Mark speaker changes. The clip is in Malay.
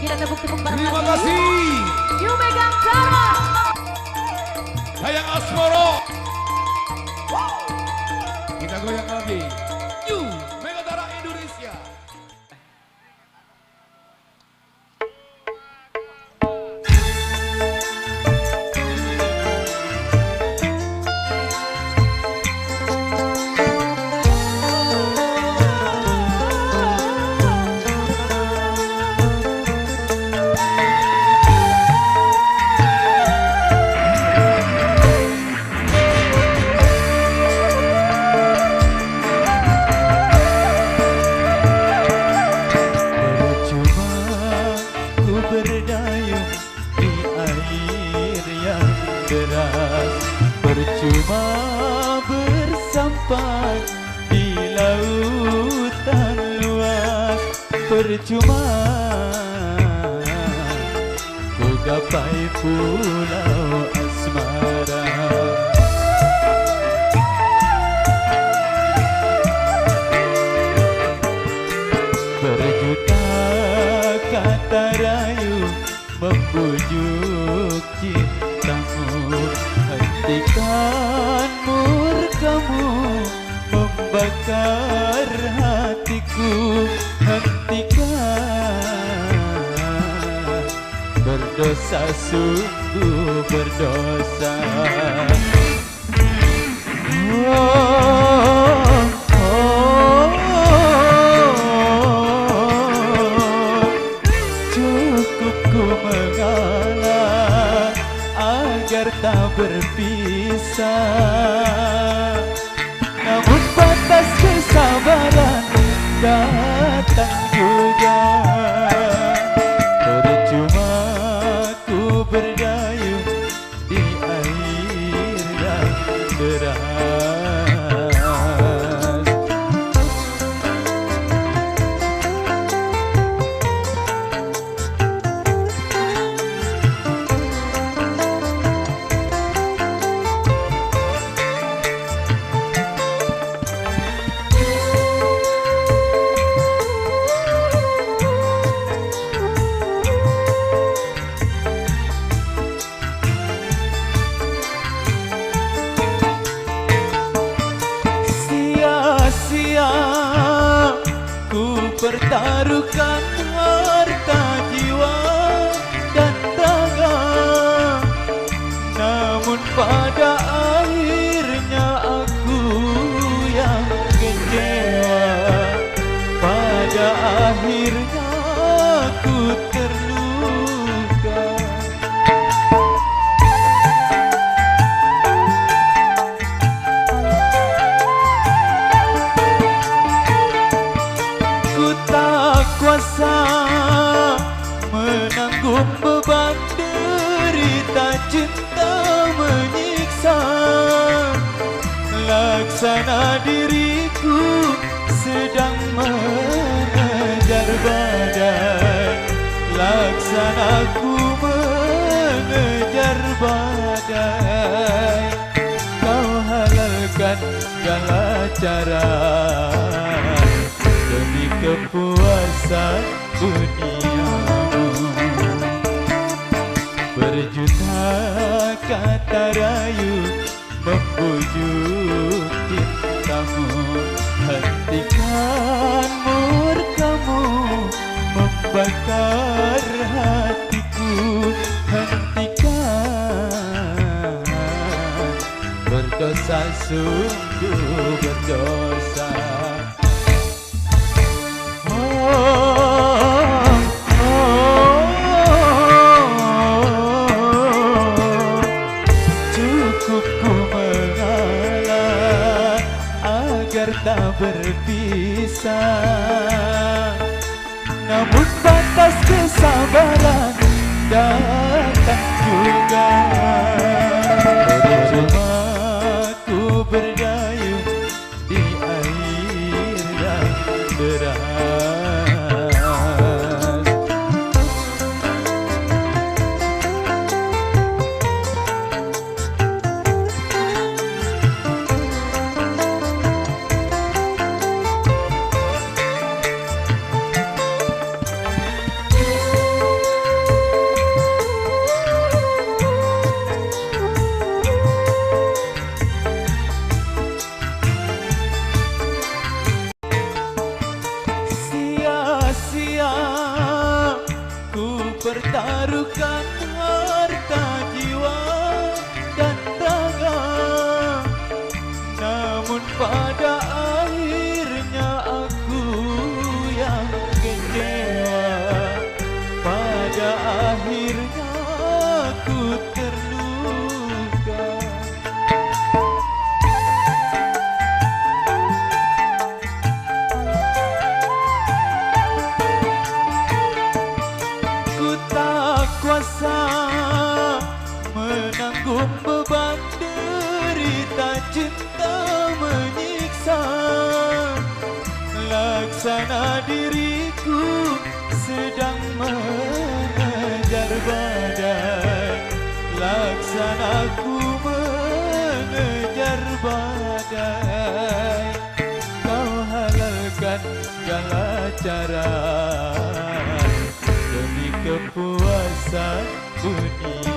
Speaker 1: Kita tepuk-tepuk bareng
Speaker 2: Terima
Speaker 1: lagi.
Speaker 2: kasih.
Speaker 1: You megang Tara.
Speaker 2: Hayang Asmoro. Kita goyang lagi. You Megatara Indonesia.
Speaker 3: Berdayung di air yang deras, percuma bersampai di lautan luas, percuma ku gapai pulau asmara. Berjuta kata rayu membujuk cintamu, hentikan murkamu membakar hatiku, hentikan berdosa sungguh berdosa. Cukup ku mengalah agar tak berpisah, namun batas kesabaran datang juga. Percuma ku berdayung di air yang deras. Sia-sia ku pertaruhkan harta jiwa dan raga, namun pada akhirnya aku yang kecewa. Pada akhirnya aku terluka. Tak kuasa menanggung beban derita cinta menyiksa, laksana diriku sedang mengejar badai, laksana ku mengejar badai. Kau halalkan segala cara demi kepuasan duniamu. Berjuta kata rayu membujuk cintamu, hentikan murkamu membakar hatiku, hentikan berdosa sungguh berdosa. Cukup ku mengalah agar tak berpisah, namun batas kesabaran datang juga. Percuma ku berdayung di air yang deras. pertaruhkan harta jiwa dan raga. Namun pada akhirnya aku yang kecewa. Pada akhirnya aku terluka. Ku tak kuasa menanggung beban derita cinta menyiksa. Laksana diriku sedang mengejar badai. Laksana ku mengejar badai. Kau halalkan segala cara demi kepuasan dunia.